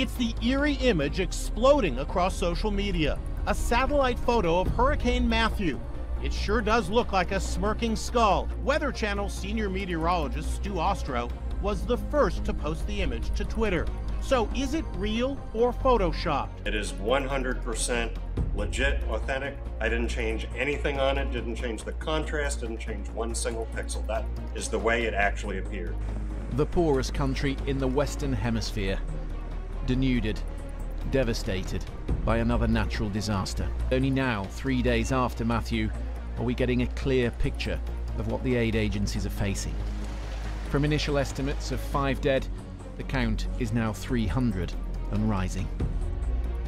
It's the eerie image exploding across social media. A satellite photo of Hurricane Matthew. It sure does look like a smirking skull. Weather Channel senior meteorologist Stu Ostro was the first to post the image to Twitter. So is it real or photoshopped? It is 100% legit, authentic. I didn't change anything on it, didn't change the contrast, didn't change one single pixel. That is the way it actually appeared. The poorest country in the Western Hemisphere, denuded, devastated by another natural disaster. Only now, 3 days after Matthew, are we getting a clear picture of what the aid agencies are facing. From initial estimates of 5 dead, the count is now 300 and rising.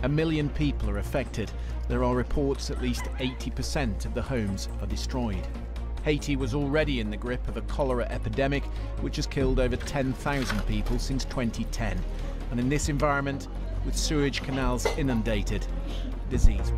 1 million people are affected. There are reports at least 80% of the homes are destroyed. Haiti was already in the grip of a cholera epidemic, which has killed over 10,000 people since 2010. And in this environment, with sewage canals inundated, disease.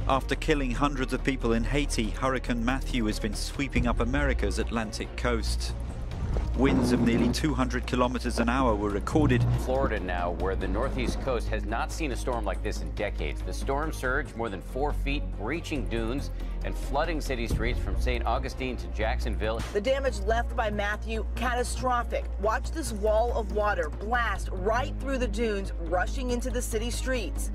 After killing hundreds of people in Haiti, Hurricane Matthew has been sweeping up America's Atlantic coast. Winds of nearly 200 kilometers an hour were recorded. Florida now, where the northeast coast has not seen a storm like this in decades. The storm surge more than 4 feet, breaching dunes and flooding city streets from St. Augustine to Jacksonville. The damage left by Matthew, catastrophic. Watch this wall of water blast right through the dunes, rushing into the city streets.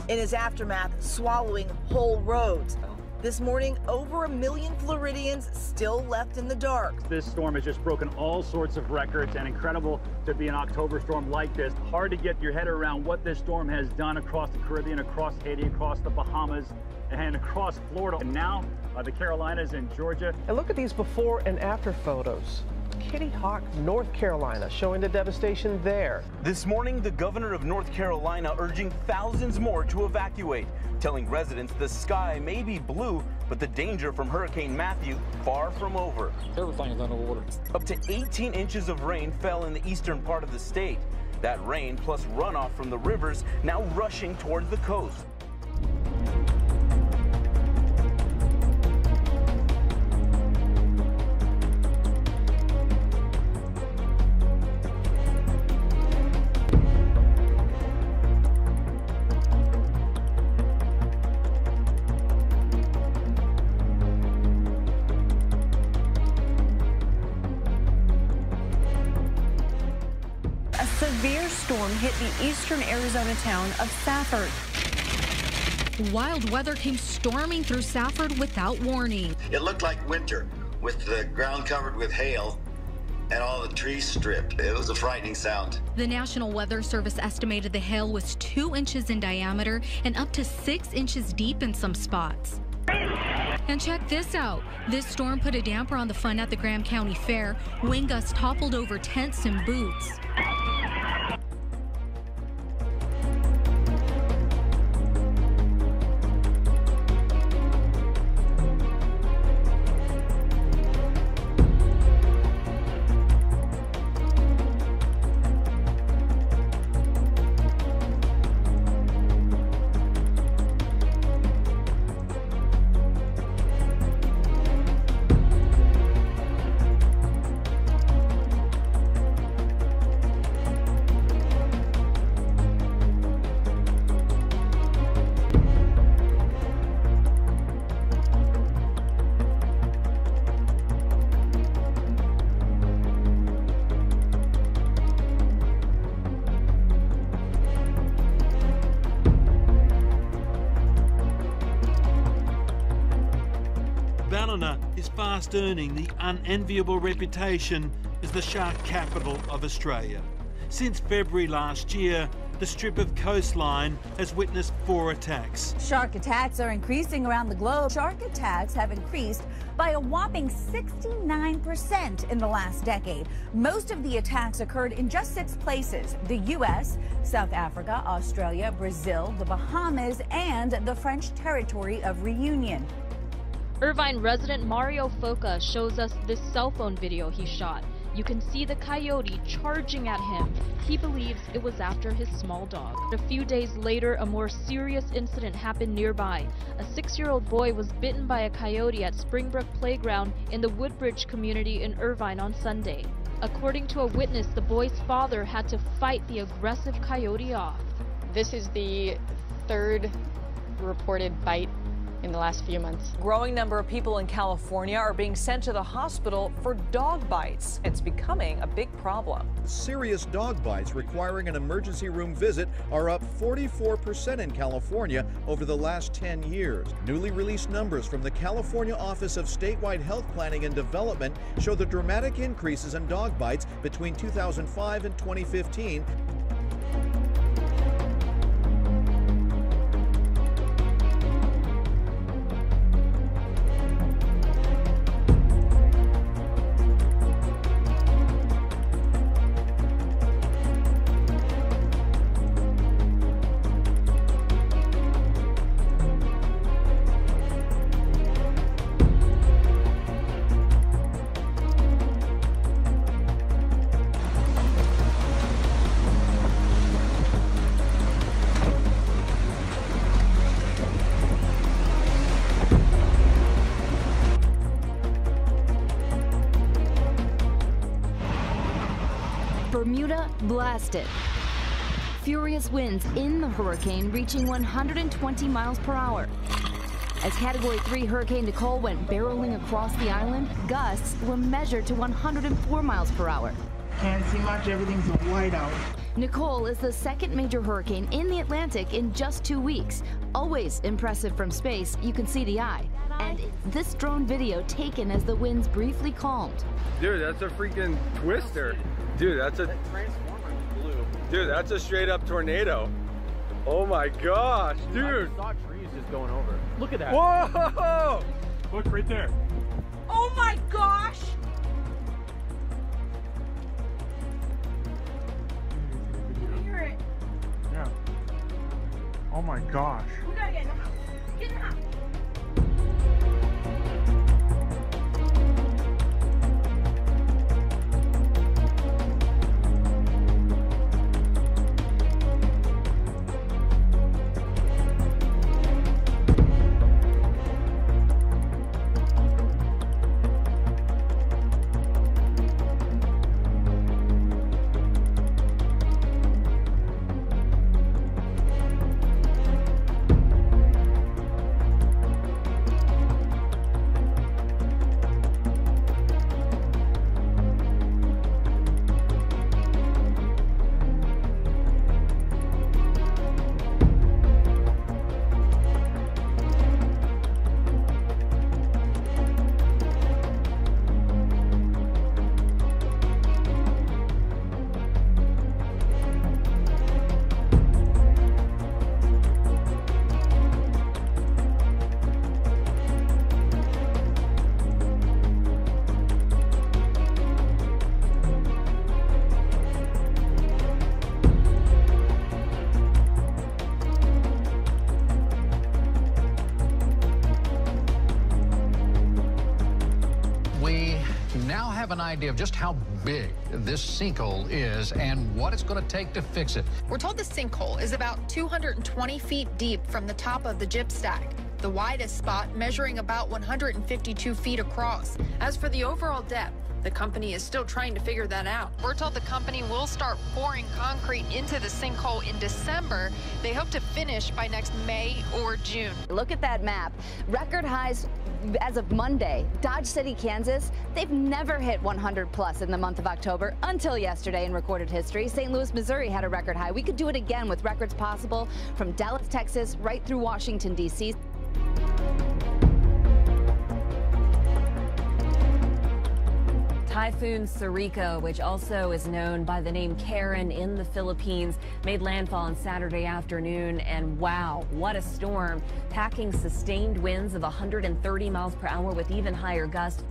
In his aftermath, swallowing whole roads. This morning, over 1 million Floridians still left in the dark. This storm has just broken all sorts of records, and incredible to be an October storm like this. Hard to get your head around what this storm has done across the Caribbean, across Haiti, across the Bahamas, and across Florida, and now the Carolinas and Georgia. And look at these before and after photos. Kitty Hawk, North Carolina, showing the devastation there. This morning, the governor of North Carolina urging thousands more to evacuate, telling residents the sky may be blue, but the danger from Hurricane Matthew far from over. Everything's underwater. Up to 18 inches of rain fell in the eastern part of the state. That rain plus runoff from the rivers now rushing towards the coast. Storm hit the eastern Arizona town of Safford. Wild weather came storming through Safford without warning. It looked like winter with the ground covered with hail and all the trees stripped. It was a frightening sound. The National Weather Service estimated the hail was 2 inches in diameter and up to 6 inches deep in some spots. And check this out. This storm put a damper on the fun at the Graham County Fair. Wind gusts toppled over tents and booths. Fast earning the unenviable reputation as the shark capital of Australia. Since February last year, the strip of coastline has witnessed 4 attacks. Shark attacks are increasing around the globe. Shark attacks have increased by a whopping 69% in the last decade. Most of the attacks occurred in just 6 places: the U.S., South Africa, Australia, Brazil, the Bahamas, and the French territory of Reunion. Irvine resident Mario Foca shows us this cell phone video he shot. You can see the coyote charging at him. He believes it was after his small dog. A few days later, a more serious incident happened nearby. A 6-year-old boy was bitten by a coyote at Springbrook Playground in the Woodbridge community in Irvine on Sunday. According to a witness, the boy's father had to fight the aggressive coyote off. This is the 3rd reported bite in the last few months. A growing number of people in California are being sent to the hospital for dog bites. It's becoming a big problem. Serious dog bites requiring an emergency room visit are up 44% in California over the last 10 years. Newly released numbers from the California Office of Statewide Health Planning and Development show the dramatic increases in dog bites between 2005 and 2015. Bermuda blasted. Furious winds in the hurricane reaching 120 miles per hour. As Category 3 Hurricane Nicole went barreling across the island, gusts were measured to 104 miles per hour. Can't see much, everything's white out. Nicole is the 2nd major hurricane in the Atlantic in just 2 weeks. Always impressive from space, you can see the eye. And this drone video taken as the winds briefly calmed. Dude, that's a freaking twister. Dude, that's a Dude, that's a straight up tornado. Oh my gosh, dude. I saw trees just going over. Look at that. Whoa! Look right there. Oh my gosh! Oh my gosh. We gotta get in the house. Get in the house. An idea of just how big this sinkhole is and what it's going to take to fix it. We're told the sinkhole is about 220 feet deep from the top of the gyp stack, the widest spot measuring about 152 feet across. As for the overall depth, the company is still trying to figure that out. We're told the company will start pouring concrete into the sinkhole in December. They hope to finish by next May or June. Look at that map. Record highs as of Monday. Dodge City, Kansas, they've never hit 100 plus in the month of October until yesterday in recorded history. St. Louis, Missouri had a record high. We could do it again with records possible from Dallas, Texas, right through Washington, D.C. Typhoon Sarika, which also is known by the name Karen in the Philippines, made landfall on Saturday afternoon, and wow, what a storm, packing sustained winds of 130 miles per hour with even higher gusts.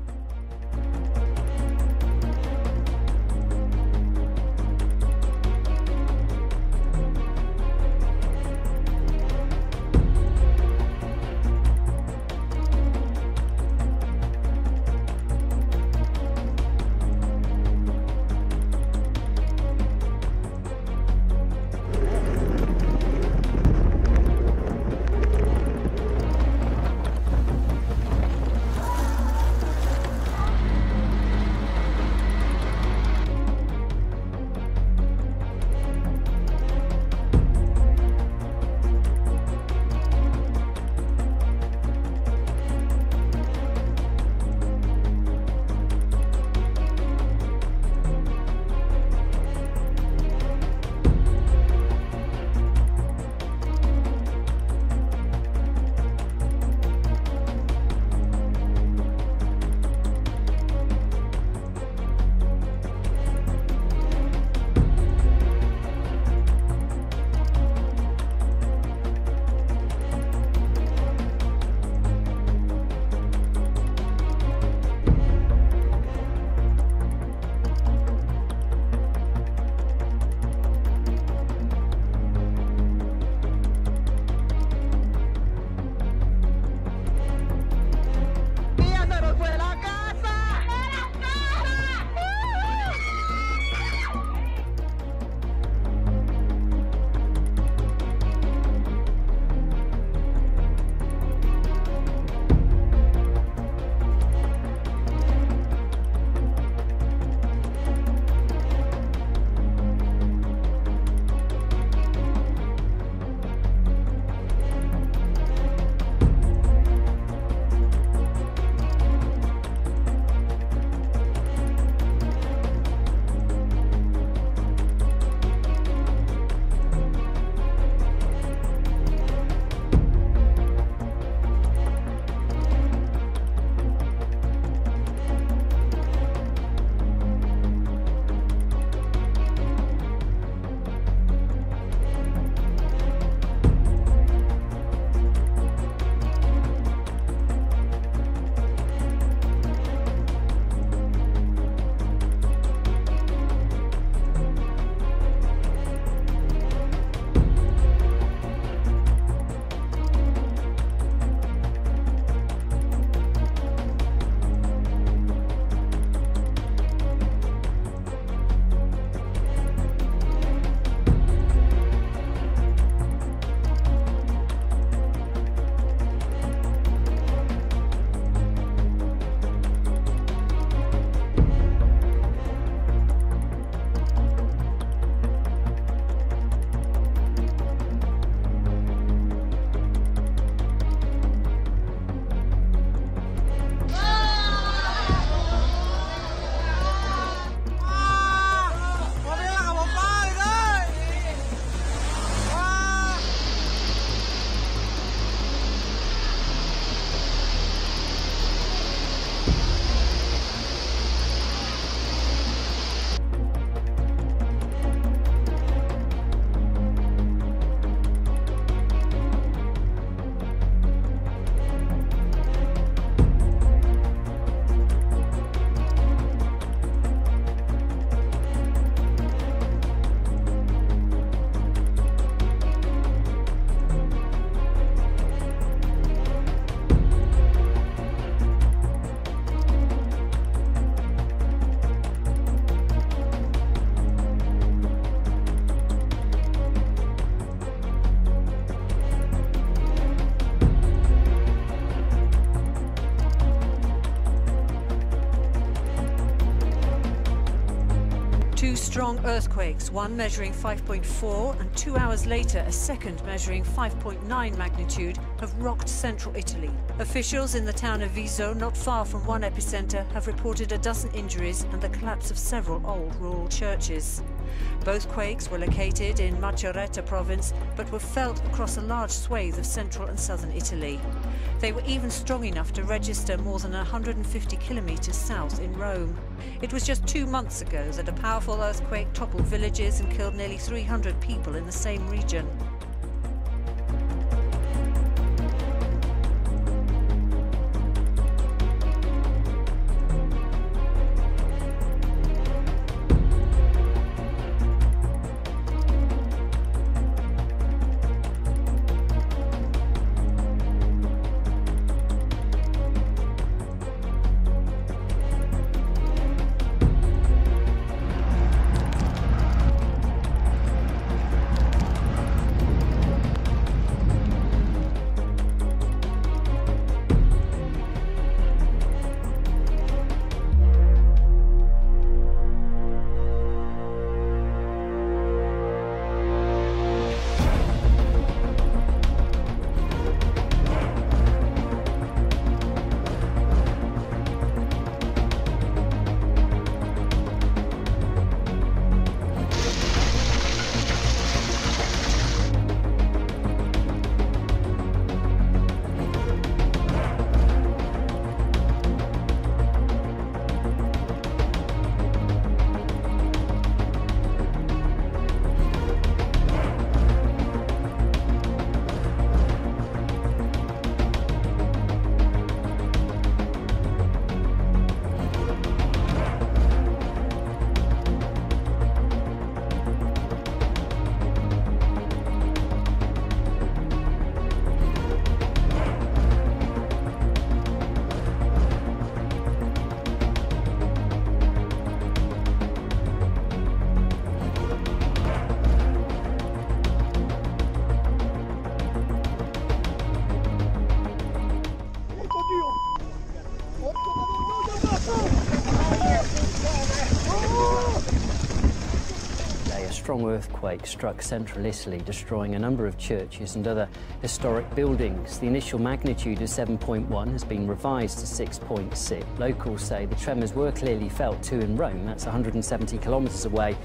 Strong earthquakes, one measuring 5.4 and 2 hours later a second measuring 5.9 magnitude, have rocked central Italy. Officials in the town of Viso, not far from one epicenter, have reported a dozen injuries and the collapse of several old rural churches. Both quakes were located in Macerata province, but were felt across a large swathe of central and southern Italy. They were even strong enough to register more than 150 kilometers south in Rome. It was just 2 months ago that a powerful earthquake toppled villages and killed nearly 300 people in the same region. A strong earthquake struck central Italy, destroying a number of churches and other historic buildings. The initial magnitude of 7.1 has been revised to 6.6. Locals say the tremors were clearly felt too in Rome, that's 170 kilometres away.